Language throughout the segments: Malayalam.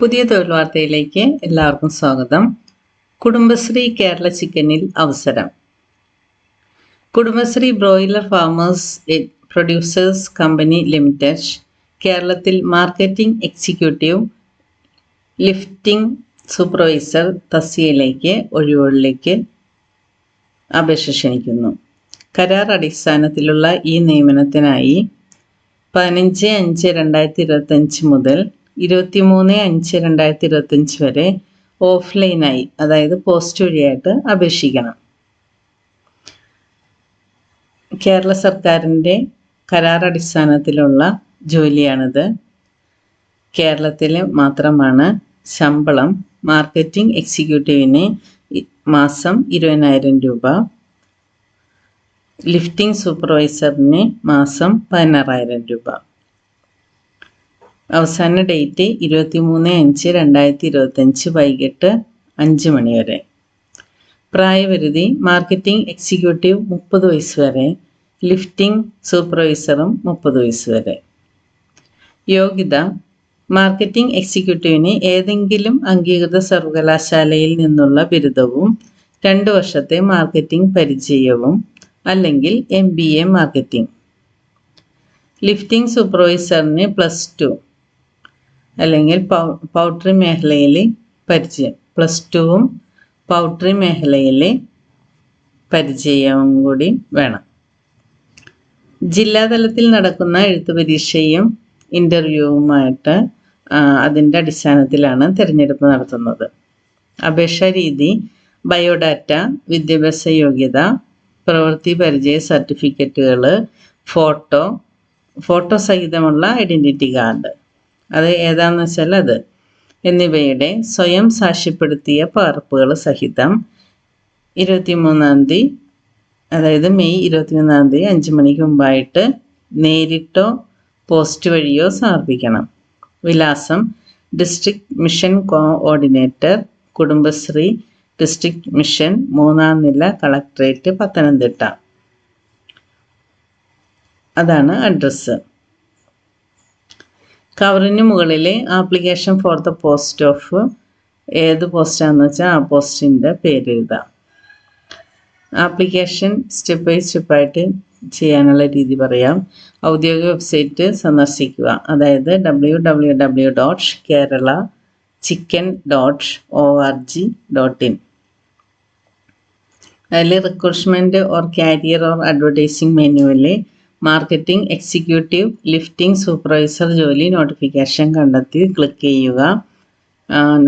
പുതിയ തൊഴിൽ വാർത്തയിലേക്ക് എല്ലാവർക്കും സ്വാഗതം. കുടുംബശ്രീ കേരള ചിക്കനിൽ അവസരം. Kudumbashree broiler farmers producers company limited കേരളത്തിൽ മാർക്കറ്റിംഗ് എക്സിക്യൂട്ടീവ്, ലിഫ്റ്റിംഗ് സൂപ്പർവൈസർ തസ്തികയിലേക്ക് ഒഴിവുകളിലേക്ക് അപേക്ഷ ക്ഷണിക്കുന്നു. കരാർ അടിസ്ഥാനത്തിലുള്ള ഈ നിയമനത്തിനായി 15/5/2025 മുതൽ 23/5/2025 വരെ ഓഫ്ലൈനായി, അതായത് പോസ്റ്റ് വഴിയായിട്ട് അപേക്ഷിക്കണം. കേരള സർക്കാരിൻ്റെ കരാർ അടിസ്ഥാനത്തിലുള്ള ജോലിയാണിത്. കേരളത്തിൽ മാത്രമാണ്. ശമ്പളം മാർക്കറ്റിംഗ് എക്സിക്യൂട്ടീവിന് മാസം 20,000 രൂപ, ലിഫ്റ്റിംഗ് സൂപ്പർവൈസറിന് മാസം 16,000 രൂപ. അവസാന ഡേറ്റ് 23/5/2025 വൈകിട്ട് 5 മണി വരെ. പ്രായപരിധി മാർക്കറ്റിംഗ് എക്സിക്യൂട്ടീവ് 30 വയസ്സ് വരെ, ലിഫ്റ്റിംഗ് സൂപ്പർവൈസറും 30 വയസ്സ് വരെ. യോഗ്യത മാർക്കറ്റിംഗ് എക്സിക്യൂട്ടീവിന് ഏതെങ്കിലും അംഗീകൃത സർവകലാശാലയിൽ നിന്നുള്ള ബിരുദവും 2 വർഷത്തെ മാർക്കറ്റിംഗ് പരിചയവും അല്ലെങ്കിൽ MBA മാർക്കറ്റിംഗ്. ലിഫ്റ്റിംഗ് സൂപ്പർവൈസറിന് +2 അല്ലെങ്കിൽ പൗൾട്രി മേഖലയിൽ പരിചയം, +2വും പൗൾട്രി മേഖലയിൽ പരിചയവും കൂടി വേണം. ജില്ലാതലത്തിൽ നടക്കുന്ന എഴുത്തു പരീക്ഷയും ഇൻ്റർവ്യൂവുമായിട്ട് അതിൻ്റെ അടിസ്ഥാനത്തിലാണ് തിരഞ്ഞെടുപ്പ് നടത്തുന്നത്. അപേക്ഷാ രീതി ബയോഡാറ്റ, വിദ്യാഭ്യാസ യോഗ്യത, പ്രവൃത്തി പരിചയ സർട്ടിഫിക്കറ്റുകൾ, ഫോട്ടോ സഹിതമുള്ള ഐഡൻറ്റിറ്റി കാർഡ്, അത് ഏതാണെന്ന് വെച്ചാൽ അത് എന്നിവയുടെ സ്വയം സാക്ഷ്യപ്പെടുത്തിയ പകർപ്പുകൾ സഹിതം 23-ാം തീയതി, അതായത് മെയ് 23-ാം തീയതി 5 മണിക്ക് മുമ്പായിട്ട് നേരിട്ടോ പോസ്റ്റ് വഴിയോ സമർപ്പിക്കണം. വിലാസം: district mission coordinator, Kudumbashree district mission, 3-ാം നില, കളക്ടറേറ്റ്, പത്തനംതിട്ട. അതാണ് അഡ്രസ്സ്. കവറിന് മുകളിൽ application for the post of, ഏത് പോസ്റ്റാണെന്ന് വെച്ചാൽ ആ പോസ്റ്റിൻ്റെ പേര് എഴുതാം. ആപ്ലിക്കേഷൻ സ്റ്റെപ്പ് ബൈ സ്റ്റെപ്പായിട്ട് ചെയ്യാനുള്ള രീതി പറയാം. ഔദ്യോഗിക വെബ്സൈറ്റ് സന്ദർശിക്കുക, അതായത് www.keralachicken.org.in. അതിൽ recruitment or carrier or advertising മെനുവിൽ മാർക്കറ്റിംഗ് എക്സിക്യൂട്ടീവ്, ലിഫ്റ്റിംഗ് സൂപ്പർവൈസർ ജോലി നോട്ടിഫിക്കേഷൻ കണ്ടെത്തി ക്ലിക്ക് ചെയ്യുക.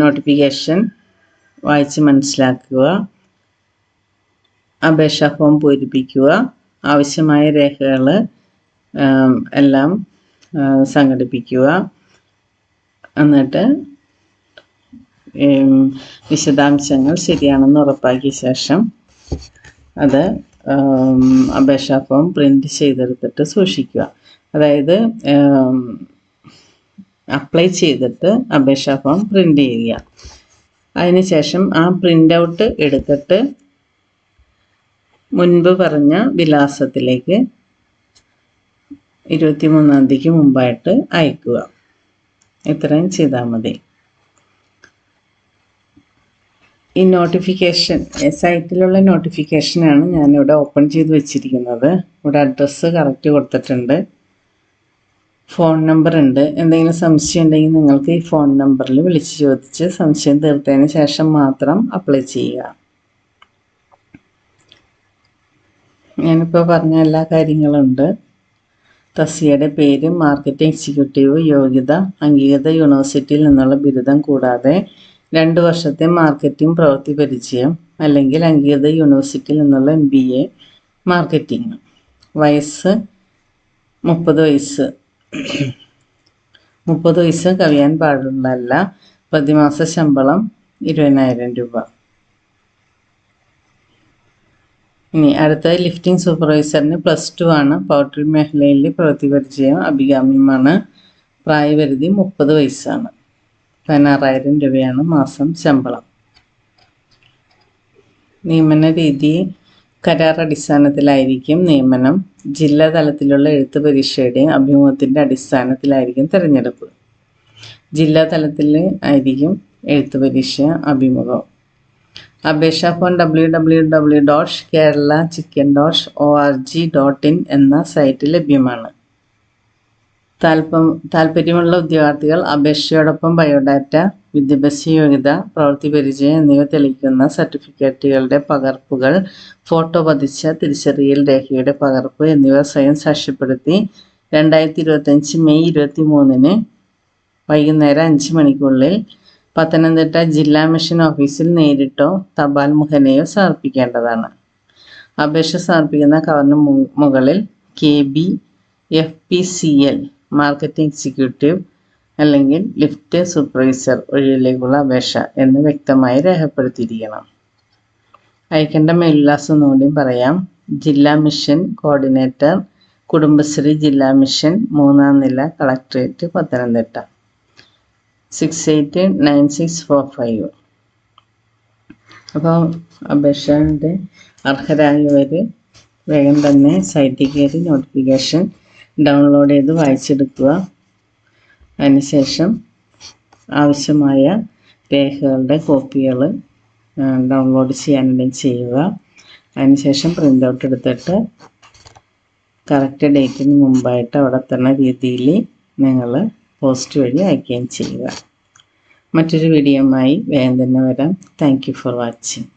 നോട്ടിഫിക്കേഷൻ വായിച്ച് മനസ്സിലാക്കുക. അപേക്ഷാ ഫോം പൂരിപ്പിക്കുക. ആവശ്യമായ രേഖകൾ എല്ലാം സംഘടിപ്പിക്കുക. എന്നിട്ട് വിശദാംശങ്ങൾ ശരിയാണെന്ന് ഉറപ്പാക്കിയ ശേഷം അത് അപേക്ഷാ ഫോം പ്രിൻ്റ് ചെയ്തെടുത്തിട്ട് സൂക്ഷിക്കുക. അതായത് അപ്ലൈ ചെയ്തിട്ട് അപേക്ഷാ ഫോം പ്രിൻ്റ് ചെയ്യുക. അതിനുശേഷം ആ പ്രിൻ്റ് ഔട്ട് എടുത്തിട്ട് മുൻപ് പറഞ്ഞ വിലാസത്തിലേക്ക് 23-ാം തീയതിക്ക് മുമ്പായിട്ട് അയക്കുക. ഇത്രയും ചെയ്താൽ മതി. ഈ നോട്ടിഫിക്കേഷൻ സൈറ്റിലുള്ള നോട്ടിഫിക്കേഷനാണ് ഞാനിവിടെ ഓപ്പൺ ചെയ്ത് വെച്ചിരിക്കുന്നത്. ഇവിടെ അഡ്രസ്സ് കറക്റ്റ് കൊടുത്തിട്ടുണ്ട്, ഫോൺ നമ്പർ ഉണ്ട്. എന്തെങ്കിലും സംശയം ഉണ്ടെങ്കിൽ നിങ്ങൾക്ക് ഈ ഫോൺ നമ്പറിൽ വിളിച്ച് ചോദിച്ച് സംശയം തീർത്തതിന് ശേഷം മാത്രം അപ്ലൈ ചെയ്യുക. ഞാനിപ്പോൾ പറഞ്ഞ എല്ലാ കാര്യങ്ങളുണ്ട്. തസ്തികയുടെ പേര്, മാർക്കറ്റിംഗ് എക്സിക്യൂട്ടീവ്, യോഗ്യത അംഗീകൃത യൂണിവേഴ്സിറ്റിയിൽ നിന്നുള്ള ബിരുദം കൂടാതെ 2 വർഷത്തെ മാർക്കറ്റിംഗ് പ്രവൃത്തി പരിചയം അല്ലെങ്കിൽ അംഗീകൃത യൂണിവേഴ്സിറ്റിയിൽ നിന്നുള്ള MBA മാർക്കറ്റിംഗ്. വയസ്സ് 30 വയസ്സ്. 30 വയസ്സ് കവിയാൻ പാടുള്ളതല്ല. പ്രതിമാസ ശമ്പളം 20,000 രൂപ. ഇനി അടുത്തത് ലിഫ്റ്റിംഗ് സൂപ്പർവൈസറിന് +2 ആണ്. പൗൾട്രി മേഖലയിൽ പ്രവൃത്തി പരിചയം അഭികാമ്യമാണ്. പ്രായപരിധി 30 വയസ്സാണ്. 16,000 രൂപയാണ് മാസം ശമ്പളം. നിയമന രീതി കരാർ അടിസ്ഥാനത്തിലായിരിക്കും നിയമനം. ജില്ലാ തലത്തിലുള്ള എഴുത്ത് പരീക്ഷയുടെയും അഭിമുഖത്തിൻ്റെ അടിസ്ഥാനത്തിലായിരിക്കും തിരഞ്ഞെടുപ്പ്. ജില്ലാ തലത്തിൽ ആയിരിക്കും എഴുത്ത് പരീക്ഷ, അഭിമുഖം. അപേക്ഷ ഫോൺ www.keralachicken.org.in എന്ന സൈറ്റിൽ ലഭ്യമാണ്. താൽപ്പര്യമുള്ള ഉദ്യോഗാർത്ഥികൾ അപേക്ഷയോടൊപ്പം ബയോഡാറ്റ, വിദ്യാഭ്യാസ യോഗ്യത, പ്രവൃത്തി പരിചയം എന്നിവ തെളിയിക്കുന്ന സർട്ടിഫിക്കറ്റുകളുടെ പകർപ്പുകൾ, ഫോട്ടോ പതിച്ച തിരിച്ചറിയൽ രേഖയുടെ പകർപ്പ് എന്നിവ സ്വയം സാക്ഷ്യപ്പെടുത്തി 2025 മെയ് 23 വൈകുന്നേരം 5 മണിക്കുള്ളിൽ പത്തനംതിട്ട ജില്ലാ മിഷൻ ഓഫീസിൽ നേരിട്ടോ തപാൽ മുഖേനയോ സമർപ്പിക്കേണ്ടതാണ്. അപേക്ഷ സമർപ്പിക്കുന്ന കവറിന് മുകളിൽ KB FPCL മാർക്കറ്റിംഗ് എക്സിക്യൂട്ടീവ് അല്ലെങ്കിൽ ലിഫ്റ്റ് സൂപ്പർവൈസർ ഒഴിവിലേക്കുള്ള അപേക്ഷ എന്ന് വ്യക്തമായി രേഖപ്പെടുത്തിയിരിക്കണം. അയക്കേണ്ട മേൽവിലാസം ഒന്നുകൂടി പറയാം. ജില്ലാ മിഷൻ കോർഡിനേറ്റർ, കുടുംബശ്രീ ജില്ലാ മിഷൻ, 3-ാം നില, കളക്ട്രേറ്റ്, പത്തനംതിട്ട 689645. അപ്പോൾ അപേക്ഷയുടെ അർഹരായവർ വേഗം തന്നെ സൈറ്റിൽ കയറി നോട്ടിഫിക്കേഷൻ ഡൗൺലോഡ് ചെയ്ത് വായിച്ചെടുക്കുക. അതിനുശേഷം ആവശ്യമായ രേഖകളുടെ കോപ്പികൾ ഡൗൺലോഡ് ചെയ്യാനുണ്ടെങ്കിൽ ചെയ്യുക. അതിനുശേഷം പ്രിൻ്റ് ഔട്ട് എടുത്തിട്ട് കറക്റ്റ് ഡേറ്റിന് മുമ്പായിട്ട് അവിടെ എത്തുന്ന രീതിയിൽ നിങ്ങൾ പോസ്റ്റ് വഴി അയക്കുകയും ചെയ്യുക. മറ്റൊരു വീഡിയോയുമായി വേഗം തന്നെ വരാം. Thank you for watching.